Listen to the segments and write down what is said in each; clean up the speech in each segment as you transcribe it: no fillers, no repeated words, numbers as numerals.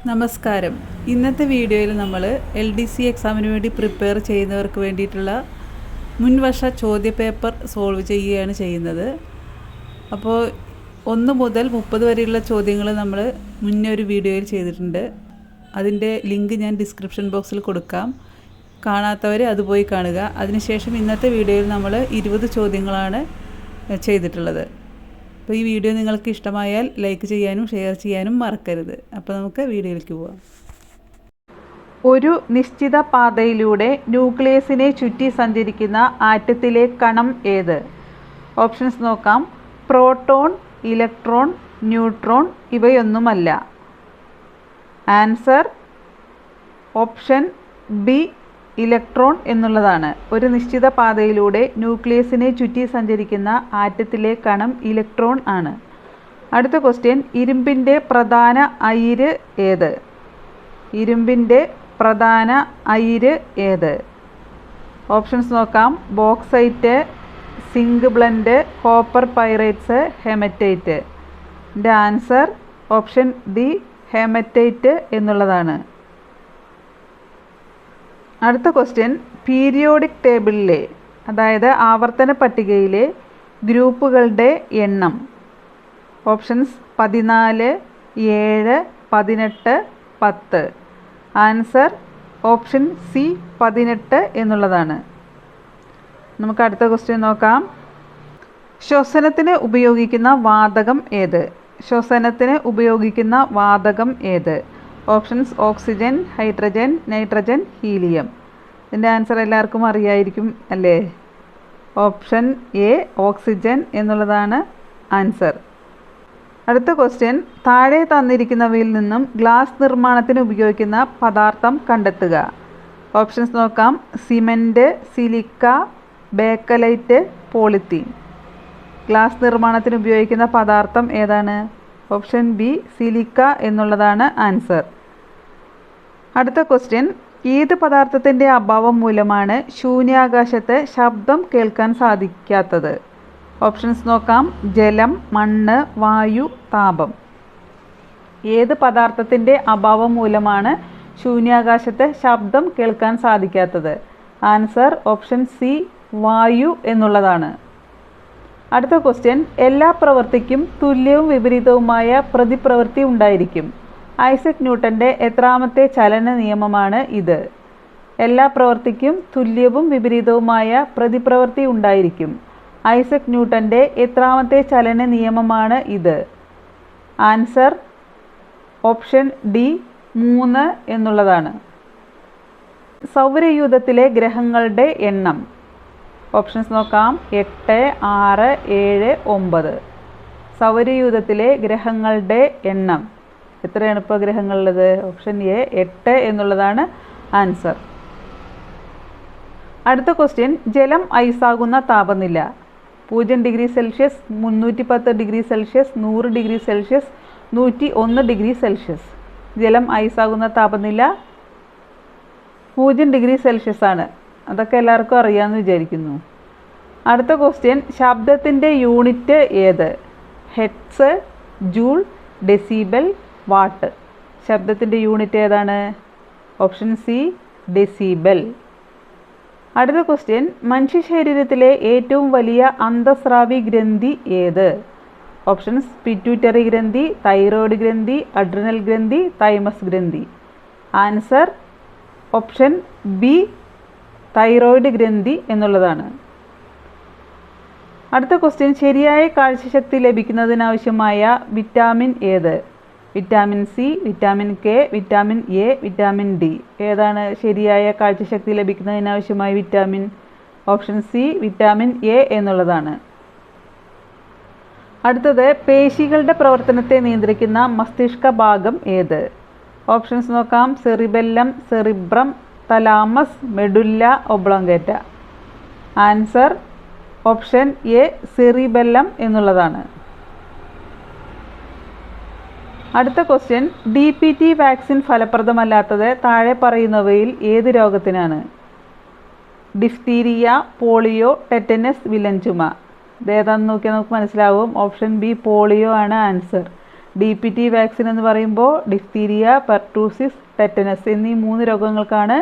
നമസ്കാരം. ഇന്നത്തെ വീഡിയോയിൽ നമ്മൾ LDC എക്സാമിന് വേണ്ടി പ്രിപ്പയർ ചെയ്യുന്നവർക്ക് വേണ്ടിയിട്ടുള്ള മുൻവർഷ ചോദ്യപേപ്പർ സോൾവ് ചെയ്യുകയാണ് ചെയ്യുന്നത്. അപ്പോൾ 1 മുതൽ 30 വരെയുള്ള ചോദ്യങ്ങൾ നമ്മൾ മുന്നേ ഒരു വീഡിയോയിൽ ചെയ്തിട്ടുണ്ട്. അതിൻ്റെ ലിങ്ക് ഞാൻ ഡിസ്ക്രിപ്ഷൻ ബോക്സിൽ കൊടുക്കാം. കാണാത്തവർ അത് പോയി കാണുക. അതിനുശേഷം ഇന്നത്തെ വീഡിയോയിൽ നമ്മൾ 20 ചോദ്യങ്ങളാണ് ചെയ്തിട്ടുള്ളത്. അപ്പോൾ ഈ വീഡിയോ നിങ്ങൾക്ക് ഇഷ്ടമായാൽ ലൈക്ക് ചെയ്യാനും ഷെയർ ചെയ്യാനും മറക്കരുത്. അപ്പോൾ നമുക്ക് വീഡിയോയിലേക്ക് പോകാം. ഒരു നിശ്ചിത പാതയിലൂടെ ന്യൂക്ലിയസിനെ ചുറ്റി സഞ്ചരിക്കുന്ന ആറ്റത്തിലെ കണം ഏത്? ഓപ്ഷൻസ് നോക്കാം. പ്രോട്ടോൺ, ഇലക്ട്രോൺ, ന്യൂട്രോൺ ഇവയൊന്നുമല്ല. ആൻസർ ഓപ്ഷൻ ബി ഇലക്ട്രോൺ എന്നുള്ളതാണ്. ഒരു നിശ്ചിത പാതയിലൂടെ ന്യൂക്ലിയസിനെ ചുറ്റി സഞ്ചരിക്കുന്ന ആറ്റത്തിലെ കണം ഇലക്ട്രോൺ ആണ്. അടുത്ത ക്വസ്റ്റ്യൻ, ഇരുമ്പിൻ്റെ പ്രധാന അയിര് ഏത്? ഇരുമ്പിൻ്റെ പ്രധാന അയിര് ഏത്? ഓപ്ഷൻസ് നോക്കാം. Bauxite, zinc blende, copper pyrites, hematite. ഇതിൻ്റെ ആൻസർ ഓപ്ഷൻ ഡി ഹെമറ്റൈറ്റ് എന്നുള്ളതാണ്. അടുത്ത ക്വസ്റ്റ്യൻ, പീരിയോഡിക് ടേബിളിലെ അതായത് ആവർത്തന പട്ടികയിലെ ഗ്രൂപ്പുകളുടെ എണ്ണം. ഓപ്ഷൻസ് 14, 7, 18, 10. ആൻസർ ഓപ്ഷൻ സി 18 എന്നുള്ളതാണ്. നമുക്ക് അടുത്ത ക്വസ്റ്റ്യൻ നോക്കാം. ശ്വസനത്തിന് ഉപയോഗിക്കുന്ന വാതകം ഏത്? ശ്വസനത്തിന് ഉപയോഗിക്കുന്ന വാതകം ഏത്? Options oxygen, hydrogen, nitrogen, helium. ഇതിൻ്റെ ആൻസർ എല്ലാവർക്കും അറിയായിരിക്കും അല്ലേ? ഓപ്ഷൻ എ ഓക്സിജൻ എന്നുള്ളതാണ് ആൻസർ. അടുത്ത ക്വസ്റ്റ്യൻ, താഴെ തന്നിരിക്കുന്നവയിൽ നിന്നും ഗ്ലാസ് നിർമ്മാണത്തിന് ഉപയോഗിക്കുന്ന പദാർത്ഥം കണ്ടെത്തുക. ഓപ്ഷൻസ് നോക്കാം. Cement, silica, Bakelite, polythene. Glass നിർമ്മാണത്തിന് ഉപയോഗിക്കുന്ന പദാർത്ഥം ഏതാണ്? ഓപ്ഷൻ ബി സിലിക്ക എന്നുള്ളതാണ് ആൻസർ. അടുത്ത ക്വസ്റ്റ്യൻ, ഏത് പദാർത്ഥത്തിൻ്റെ അഭാവം മൂലമാണ് ശൂന്യാകാശത്ത് ശബ്ദം കേൾക്കാൻ സാധിക്കാത്തത്? ഓപ്ഷൻസ് നോക്കാം. ജലം, മണ്ണ്, വായു, താപം. ഏത് പദാർത്ഥത്തിൻ്റെ അഭാവം മൂലമാണ് ശൂന്യാകാശത്ത് ശബ്ദം കേൾക്കാൻ സാധിക്കാത്തത്? ആൻസർ ഓപ്ഷൻ സി വായു എന്നുള്ളതാണ്. അടുത്ത ക്വസ്റ്റ്യൻ, എല്ലാ പ്രവൃത്തിക്കും തുല്യവും വിപരീതവുമായ പ്രതിപ്രവൃത്തി ഉണ്ടായിരിക്കും. ഐസക് ന്യൂട്ടൻ്റെ എത്രാമത്തെ ചലന നിയമമാണ് ഇത്? എല്ലാ പ്രവൃത്തിക്കും തുല്യവും വിപരീതവുമായ പ്രതിപ്രവൃത്തി ഉണ്ടായിരിക്കും. ഐസക് ന്യൂട്ടൻ്റെ എത്രാമത്തെ ചലന നിയമമാണ് ഇത്? ആൻസർ ഓപ്ഷൻ ഡി 3 എന്നുള്ളതാണ്. സൗരയൂഥത്തിലെ ഗ്രഹങ്ങളുടെ എണ്ണം. ഓപ്ഷൻസ് നോക്കാം. 8, 6, 7, 9. സൗരയൂഥത്തിലെ ഗ്രഹങ്ങളുടെ എണ്ണം എത്രയാണ് ഇപ്പോൾ ഗ്രഹങ്ങളുള്ളത്? ഓപ്ഷൻ എ 8 എന്നുള്ളതാണ് ആൻസർ. അടുത്ത ക്വസ്റ്റ്യൻ, ജലം ഐസാകുന്ന താപനില. 0 degree Celsius, 310 degree Celsius, 100 degree Celsius, 101 degree Celsius. ജലം ഐസാകുന്ന താപനില 0 ഡിഗ്രി സെൽഷ്യസ് ആണ്. അതൊക്കെ എല്ലാവർക്കും അറിയാമെന്ന് വിചാരിക്കുന്നു. അടുത്ത ക്വസ്റ്റ്യൻ, ശബ്ദത്തിൻ്റെ യൂണിറ്റ് ഏത്? Hertz, joule, decibel, watt. ശബ്ദത്തിൻ്റെ യൂണിറ്റ് ഏതാണ്? Option C decibel. അടുത്ത ക്വസ്റ്റ്യൻ, മനുഷ്യ ശരീരത്തിലെ ഏറ്റവും വലിയ അന്തസ്രാവി ഗ്രന്ഥി ഏത്? ഓപ്ഷൻസ് പിറ്റ്യൂട്ടറി ഗ്രന്ഥി, തൈറോയ്ഡ് ഗ്രന്ഥി, അഡ്രിനൽ ഗ്രന്ഥി, തൈമസ് ഗ്രന്ഥി. ആൻസർ ഓപ്ഷൻ ബി തൈറോയ്ഡ് ഗ്രന്ഥി എന്നുള്ളതാണ്. അടുത്ത ക്വസ്റ്റ്യൻ, ശരിയായ കാഴ്ചശക്തി ലഭിക്കുന്നതിനാവശ്യമായ വിറ്റാമിൻ ഏത്? Vitamin C, vitamin K, vitamin A, vitamin D. ഏതാണ് ശരിയായ കാഴ്ചശക്തി ലഭിക്കുന്നതിനാവശ്യമായ vitamin? Option C vitamin A എന്നുള്ളതാണ്. അടുത്തത്, പേശികളുടെ പ്രവർത്തനത്തെ നിയന്ത്രിക്കുന്ന മസ്തിഷ്ക ഭാഗം ഏത്? ഓപ്ഷൻസ് നോക്കാം. Cerebellum, cerebrum, thalamus, medulla oblongata. Answer option A cerebellum എന്നുള്ളതാണ്. അടുത്ത ക്വസ്റ്റ്യൻ, DPT വാക്സിൻ ഫലപ്രദമല്ലാത്തത് താഴെ പറയുന്നവയിൽ ഏത് രോഗത്തിനാണ്? ഡിഫ്തീരിയ, പോളിയോ, ടെറ്റനസ്, വിലൻ ചുമ. ഇത് ഏതാണെന്ന് നോക്കിയാൽ നമുക്ക് മനസ്സിലാവും. ഓപ്ഷൻ ബി പോളിയോ ആണ് ആൻസർ. DPT വാക്സിൻ എന്ന് പറയുമ്പോൾ ഡിഫ്തീരിയ, പെർട്ടൂസിസ്, ടെറ്റനസ് എന്നീ 3 രോഗങ്ങൾക്കാണ്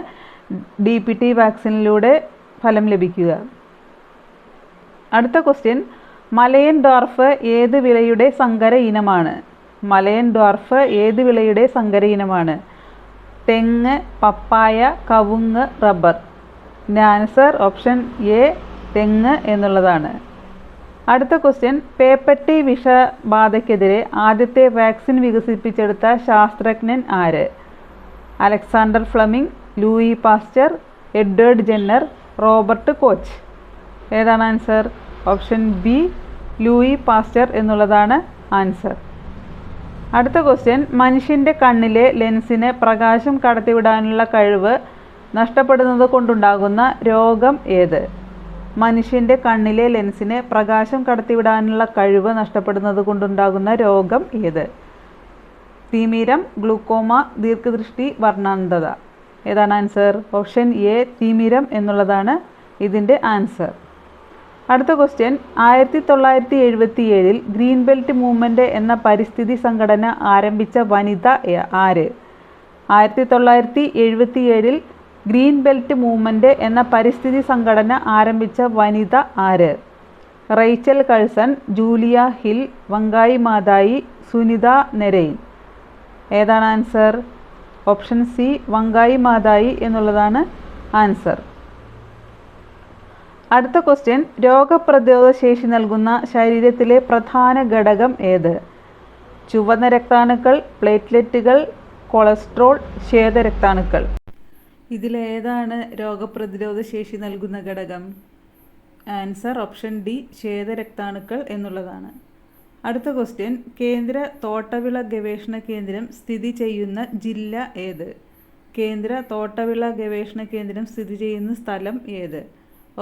DPT വാക്സിനിലൂടെ ഫലം ലഭിക്കുക. അടുത്ത ക്വസ്റ്റ്യൻ, മലയൻ ഡ്വാർഫ് ഏത് വിളയുടെ സങ്കര ഇനമാണ്? മലയൻ ഡ്വാർഫ് ഏത് വിളയുടെ സങ്കര ഇനമാണ്? തെങ്ങ്, പപ്പായ, കവുങ്ങ്, റബ്ബർ. ഇതിൻ്റെ ആൻസർ ഓപ്ഷൻ എ തെങ്ങ് എന്നുള്ളതാണ്. അടുത്ത ക്വസ്റ്റ്യൻ, പേപ്പട്ടി വിഷബാധയ്ക്കെതിരെ ആദ്യത്തെ വാക്സിൻ വികസിപ്പിച്ചെടുത്ത ശാസ്ത്രജ്ഞൻ ആര്? Alexander Fleming, Louis Pasteur, Edward Jenner, Robert Koch. ഏതാണ് answer? Option B Louis Pasteur എന്നുള്ളതാണ് ആൻസർ. അടുത്ത ക്വസ്റ്റ്യൻ, മനുഷ്യൻ്റെ കണ്ണിലെ ലെൻസിന് പ്രകാശം കടത്തിവിടാനുള്ള കഴിവ് നഷ്ടപ്പെടുന്നത് കൊണ്ടുണ്ടാകുന്ന രോഗം ഏത്? മനുഷ്യൻ്റെ കണ്ണിലെ ലെൻസിന് പ്രകാശം കടത്തിവിടാനുള്ള കഴിവ് നഷ്ടപ്പെടുന്നത് കൊണ്ടുണ്ടാകുന്ന രോഗം ഏത്? തിമിരം, ഗ്ലൂക്കോമ, ദീർഘദൃഷ്ടി, വർണ്ണാന്ധത. ഏതാണ് ആൻസർ? ഓപ്ഷൻ എ തിമിരം എന്നുള്ളതാണ് ഇതിൻ്റെ ആൻസർ. അടുത്ത ക്വസ്റ്റ്യൻ, 1977 ഗ്രീൻ ബെൽറ്റ് മൂവ്മെൻറ്റ് എന്ന പരിസ്ഥിതി സംഘടന ആരംഭിച്ച വനിത ആര്? 1977 ഗ്രീൻ ബെൽറ്റ് മൂവ്മെൻറ്റ് എന്ന പരിസ്ഥിതി സംഘടന ആരംഭിച്ച വനിത ആര്? Rachel Carson, Julia Hill, Wangari Maathai, Sunita Narain. ഏതാണ് answer? Option C Wangari Maathai എന്നുള്ളതാണ് ആൻസർ. അടുത്ത ക്വസ്റ്റ്യൻ, രോഗപ്രതിരോധ ശേഷി നൽകുന്ന ശരീരത്തിലെ പ്രധാന ഘടകം ഏത്? ചുവന്ന രക്താണുക്കൾ, പ്ലേറ്റ്ലെറ്റുകൾ, കൊളസ്ട്രോൾ, ശ്വേതരക്താണുക്കൾ. ഇതിലേതാണ് രോഗപ്രതിരോധ ശേഷി നൽകുന്ന ഘടകം? ആൻസർ ഓപ്ഷൻ ഡി ശ്വേതരക്താണുക്കൾ എന്നുള്ളതാണ്. അടുത്ത ക്വസ്റ്റ്യൻ, കേന്ദ്ര തോട്ടവിള ഗവേഷണ കേന്ദ്രം സ്ഥിതി ചെയ്യുന്ന ജില്ല ഏത്? കേന്ദ്ര തോട്ടവിള ഗവേഷണ കേന്ദ്രം സ്ഥിതി ചെയ്യുന്ന സ്ഥലം ഏത്?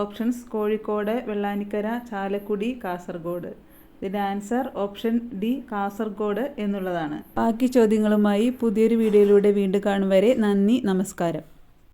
ഓപ്ഷൻസ് കോഴിക്കോട്, വെള്ളാനിക്കര, ചാലക്കുടി, കാസർഗോഡ്. ഇതിൻ്റെ ആൻസർ ഓപ്ഷൻ ഡി കാസർഗോഡ് എന്നുള്ളതാണ്. ബാക്കി ചോദ്യങ്ങളുമായി പുതിയൊരു വീഡിയോയിലൂടെ വീണ്ടും കാണും വരെ നന്ദി, നമസ്കാരം.